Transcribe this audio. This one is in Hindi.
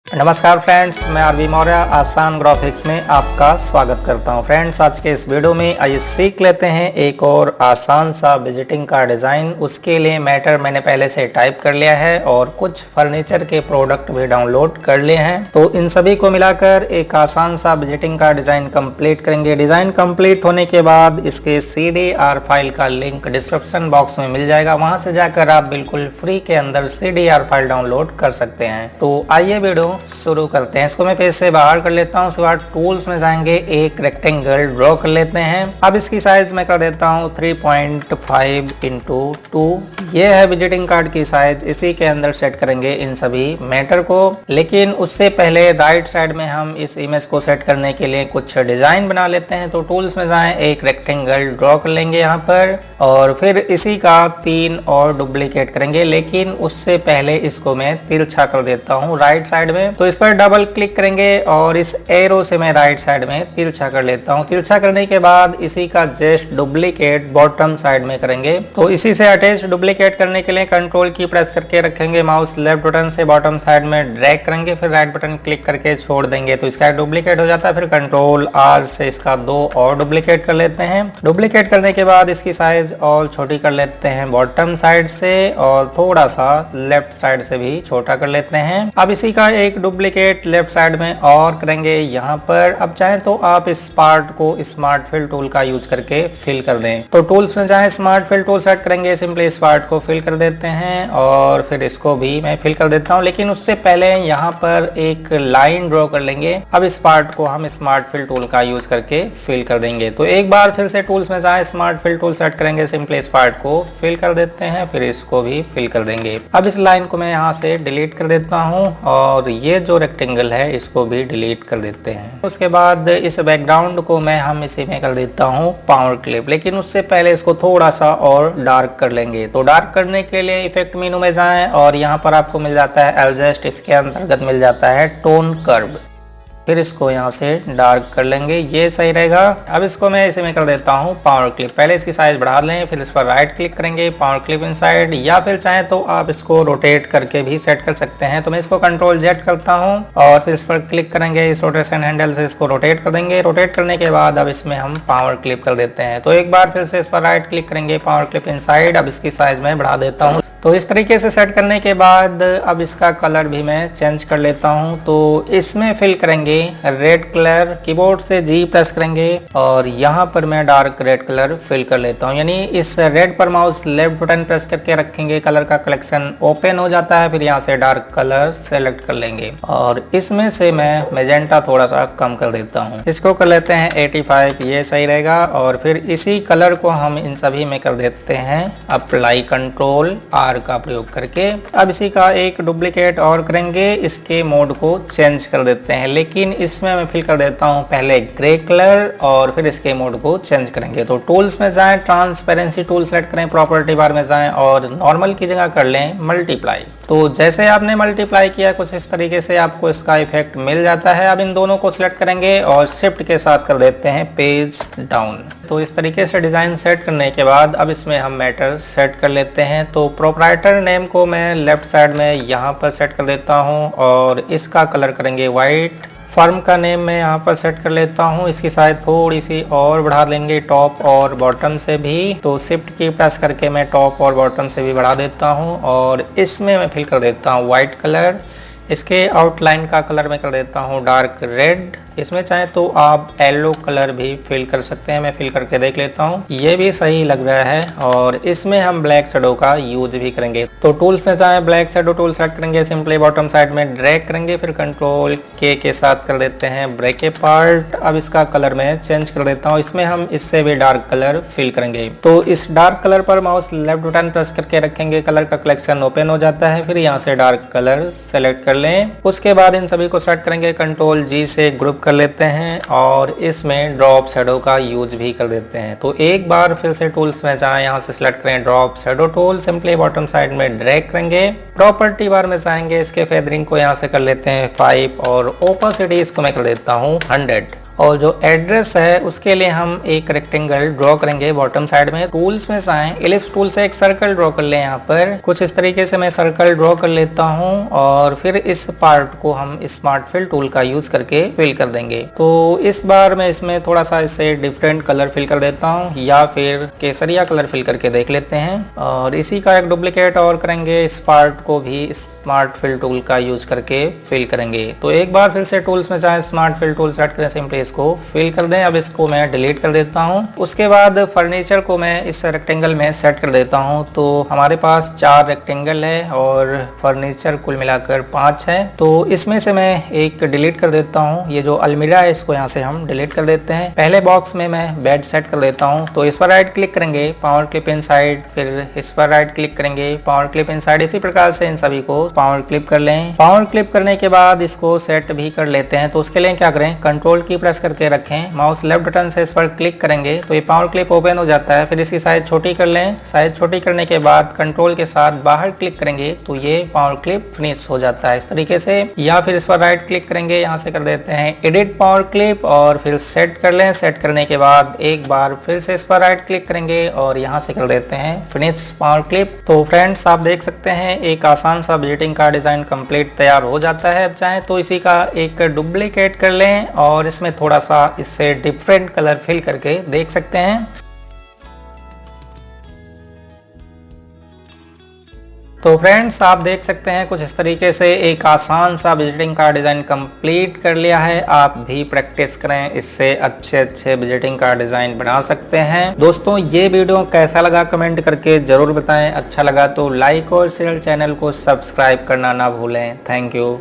नमस्कार फ्रेंड्स, मैं आरवी मौर्य आसान ग्राफिक्स में आपका स्वागत करता हूं। फ्रेंड्स, आज के इस वीडियो में आइए सीख लेते हैं एक और आसान सा विजिटिंग कार्ड डिज़ाइन। उसके लिए मैटर मैंने पहले से टाइप कर लिया है और कुछ फर्नीचर के प्रोडक्ट भी डाउनलोड कर लिए हैं। तो इन सभी को मिलाकर एक आसान सा विजिटिंग कार्ड डिज़ाइन कंप्लीट करेंगे। डिज़ाइन कंप्लीट होने के बाद इसके CDR फाइल का लिंक डिस्क्रिप्शन बॉक्स में मिल जाएगा, वहां से जाकर आप बिल्कुल फ्री के अंदर CDR फाइल डाउनलोड कर सकते हैं। तो आइए वीडियो शुरू करते हैं। इसको मैं पेज से बाहर कर लेता हूँ। उसके बाद टूल्स में जाएंगे, एक रेक्टेंगल ड्रॉ कर लेते हैं। अब इसकी साइज मैं कर देता हूँ 3.5x2। ये है विजिटिंग कार्ड की साइज। इसी के अंदर सेट करेंगे इन सभी मैटर को। लेकिन उससे पहले राइट साइड में हम इस इमेज को सेट करने के लिए कुछ डिजाइन बना लेते हैं। तो टूल्स में जाएं, एक रेक्टेंगल ड्रॉ कर लेंगे यहाँ पर और फिर इसी का 3 और डुप्लीकेट करेंगे। लेकिन उससे पहले इसको मैं तिरछा कर देता हूँ राइट साइड में। तो इस पर डबल क्लिक करेंगे और इस एरो से मैं राइट साइड में तिरछा कर लेता हूँ। तिरछा करने के बाद इसी का जस्ट डुप्लीकेट बॉटम साइड में करेंगे। तो इसी से अटैच डुप्लीकेट करने के लिए कंट्रोल की प्रेस करके रखेंगे, माउस लेफ्ट बटन से बॉटम साइड में ड्रैग करेंगे, फिर राइट बटन क्लिक करके छोड़ देंगे तो इसका डुप्लीकेट हो जाता है। फिर कंट्रोल R से इसका 2 और डुप्लीकेट कर लेते हैं। डुप्लीकेट करने के बाद इसकी साइज और छोटी कर लेते हैं बॉटम साइड से और थोड़ा सा लेफ्ट साइड से भी छोटा कर लेते हैं। अब इसी का एक डुप्लीकेट लेफ्ट साइड में और करेंगे यहाँ पर। अब चाहें तो आप इस पार्ट को स्मार्ट फिल टूल का यूज करके फिल कर दें। तो टूल्स में जाएं, स्मार्ट फिल टूल सेट करेंगे, सिंपली इस पार्ट को फिल कर देते हैं और फिर इसको भी मैं फिल कर देता हूँ। लेकिन उससे पहले यहाँ पर एक लाइन ड्रॉ कर लेंगे। अब इस पार्ट को हम स्मार्ट फिल टूल का यूज करके फिल कर देंगे। तो एक बार फिर से टूल्स में जाएं, स्मार्ट फिल टूल सेट करेंगे, सिंपली इस पार्ट को फिल कर देते हैं, फिर इसको भी फिल कर देंगे। अब इस लाइन को मैं यहाँ से डिलीट कर देता हूँ और ये जो रेक्टेंगल है इसको भी डिलीट कर देते हैं। उसके बाद इस बैकग्राउंड को हम इसी में कर देता हूँ पावर क्लिप। लेकिन उससे पहले इसको थोड़ा सा और डार्क कर लेंगे। तो डार्क करने के लिए इफेक्ट मेनू में जाएं और यहाँ पर आपको मिल जाता है एडजस्ट, इसके अंतर्गत मिल जाता है टोन कर्व। फिर इसको यहाँ से डार्क कर लेंगे, ये सही रहेगा। अब इसको मैं इसी में कर देता हूँ पावर क्लिप। पहले इसकी साइज बढ़ा लें, फिर इस पर राइट क्लिक करेंगे, पावर क्लिप इनसाइड, या फिर चाहें तो आप इसको रोटेट करके भी सेट कर सकते हैं। तो मैं इसको कंट्रोल Z करता हूँ और फिर इस पर क्लिक करेंगे, इस रोटेशन हैंडल से इसको रोटेट कर देंगे। रोटेट करने के बाद अब इसमें हम पावर क्लिप कर देते हैं। तो एक बार फिर से इस पर राइट क्लिक करेंगे, पावर क्लिप इनसाइड। अब इसकी साइज में बढ़ा देता हूँ। तो इस तरीके से सेट करने के बाद अब इसका कलर भी मैं चेंज कर लेता हूं। तो इसमें फिल करेंगे रेड कलर, कीबोर्ड से G प्रेस करेंगे और यहां पर मैं डार्क रेड कलर फिल कर लेता हूं। यानी इस रेड पर माउस लेफ्ट बटन प्रेस करके रखेंगे, कलर का कलेक्शन ओपन हो जाता है। फिर यहां से डार्क कलर सेलेक्ट कर लेंगे और इसमें से मैं मैजेंटा थोड़ा सा कम कर देता हूँ। इसको कर लेते हैं 85, ये सही रहेगा। और फिर इसी कलर को हम इन सभी में कर देते हैं अप्लाई, कंट्रोल R का प्रयोग करके। अब इसी का एक डुप्लीकेट और करेंगे, इसके मोड को चेंज कर देते हैं। लेकिन इसमें मैं फिल कर देता हूं पहले ग्रे कलर और फिर इसके मोड को चेंज करेंगे। तो टूल्स में जाएं, ट्रांसपेरेंसी टूल सेलेक्ट करें, प्रॉपर्टी बार में जाएं और नॉर्मल की जगह कर लें मल्टीप्लाई। तो जैसे आपने मल्टीप्लाई किया कुछ इस तरीके से आपको इसका इफेक्ट मिल जाता है। अब इन दोनों को सिलेक्ट करेंगे और शिफ्ट के साथ कर देते हैं पेज डाउन। तो इस तरीके से डिजाइन सेट करने के बाद अब इसमें हम मैटर सेट कर लेते हैं। तो प्रोप्राइटर नेम को मैं लेफ्ट साइड में यहाँ पर सेट कर देता हूँ और इसका कलर करेंगे व्हाइट। फर्म का नेम मैं यहाँ पर सेट कर लेता हूँ, इसकी साइज थोड़ी सी और बढ़ा लेंगे टॉप और बॉटम से भी। तो शिफ्ट की प्रेस करके मैं टॉप और बॉटम से भी बढ़ा देता हूँ और इसमें मैं फिल कर देता हूँ व्हाइट कलर। इसके आउटलाइन का कलर मैं कर देता हूँ डार्क रेड। इसमें चाहे तो आप येलो कलर भी फिल कर सकते हैं, मैं फिल करके देख लेता हूँ, ये भी सही लग रहा है। और इसमें हम ब्लैक शैडो का यूज भी करेंगे। तो टूल्स में जाएं, ब्लैक शैडो टूल सेलेक्ट करेंगे, सिंपली बॉटम साइड में ड्रैग करेंगे, फिर कंट्रोल K के साथ कर देते हैं ब्रेके पार्ट। अब इसका कलर मैं चेंज कर देता हूँ, इसमें हम इससे भी डार्क कलर फिल करेंगे। तो इस डार्क कलर पर माउस लेफ्ट बटन प्रेस करके रखेंगे, कलर का कलेक्शन ओपन हो जाता है। फिर यहाँ से डार्क कलर सेलेक्ट कर लें। उसके बाद इन सभी को सेलेक्ट करेंगे, कंट्रोल G से ग्रुप कर लेते हैं और इसमें ड्रॉप शैडो का यूज भी कर देते हैं। तो एक बार फिर से टूल्स में जाएं, यहाँ से सिलेक्ट करें drop shadow tool, simply bottom side में ड्रैग करेंगे, प्रॉपर्टी बार में जाएंगे, इसके फेदरिंग को यहाँ से कर लेते हैं 5 और ओपेसिटी इसको मैं कर देता हूँ 100। और जो एड्रेस है उसके लिए हम एक रेक्टेंगल ड्रॉ करेंगे बॉटम साइड में। टूल्स में जाएं, इलिप्स टूल से एक सर्कल ड्रॉ कर लें। यहाँ पर कुछ इस तरीके से मैं सर्कल ड्रॉ कर लेता हूँ और फिर इस पार्ट को हम स्मार्ट फिल टूल का यूज करके फिल कर देंगे। तो इस बार मैं इसमें थोड़ा सा इससे डिफरेंट कलर फिल कर देता हूँ, या फिर केसरिया कलर फिल करके देख लेते हैं। और इसी का एक डुप्लीकेट और करेंगे, इस पार्ट को भी स्मार्ट फिल टूल का यूज करके फिल करेंगे। तो एक बार फिर से टूल्स में जाएं, स्मार्ट फिल टूल सेट करें, सिंपली इसको फिल कर दें। अब इसको मैं डिलीट कर देता हूँ। उसके बाद फर्नीचर को मैं इस रेक्टेंगल में सेट कर देता हूँ। तो हमारे पास 4 रेक्टेंगल है और फर्नीचर कुल मिलाकर 5 है। तो इसमें से मैं एक डिलीट कर देता हूँ। ये जो अलमीरा है इसको यहाँ से हम डिलीट कर देते हैं। पहले बॉक्स में मैं बेड सेट कर देता हूँ। तो इस पर राइट क्लिक करेंगे, पावर क्लिप इनसाइड, फिर इस पर राइट क्लिक करेंगे, पावर क्लिप इनसाइड। इसी प्रकार से इन सभी को पावर क्लिप कर लें। पावर क्लिप करने के बाद इसको सेट भी कर लेते हैं। तो उसके लिए क्या करें, कंट्रोल की प्रेस करके रखें, माउस लेफ्ट बटन से इस पर क्लिक करेंगे तो ये पावर क्लिप ओपन हो जाता है। फिर इसकी साइज छोटी कर लें। साइज छोटी करने के बाद कंट्रोल के साथ बाहर क्लिक करेंगे तो ये पावर क्लिप फिनिश हो जाता है इस तरीके से। या फिर इस पर राइट क्लिक करेंगे, यहाँ से कर देते हैं एडिट पावर क्लिप और फिर सेट कर लें। सेट करने के बाद एक बार फिर से इस पर राइट क्लिक करेंगे और यहाँ से कर देते हैं फिनिश पावर क्लिप। तो फ्रेंड्स आप देख सकते हैं एक आसान सा विजिटिंग कार्ड डिजाइन कंप्लीट तैयार हो जाता है। अब चाहें तो इसी का एक डुप्लीकेट कर लें और इसमें थोड़ा सा इससे डिफरेंट कलर फिल करके देख सकते हैं। तो फ्रेंड्स आप देख सकते हैं कुछ इस तरीके से एक आसान सा विजिटिंग कार्ड डिज़ाइन कंप्लीट कर लिया है। आप भी प्रैक्टिस करें, इससे अच्छे विजिटिंग कार्ड डिज़ाइन बना सकते हैं। दोस्तों ये वीडियो कैसा लगा कमेंट करके ज़रूर बताएं। अच्छा लगा तो लाइक और शेयर, चैनल को सब्सक्राइब करना ना भूलें। Thank you.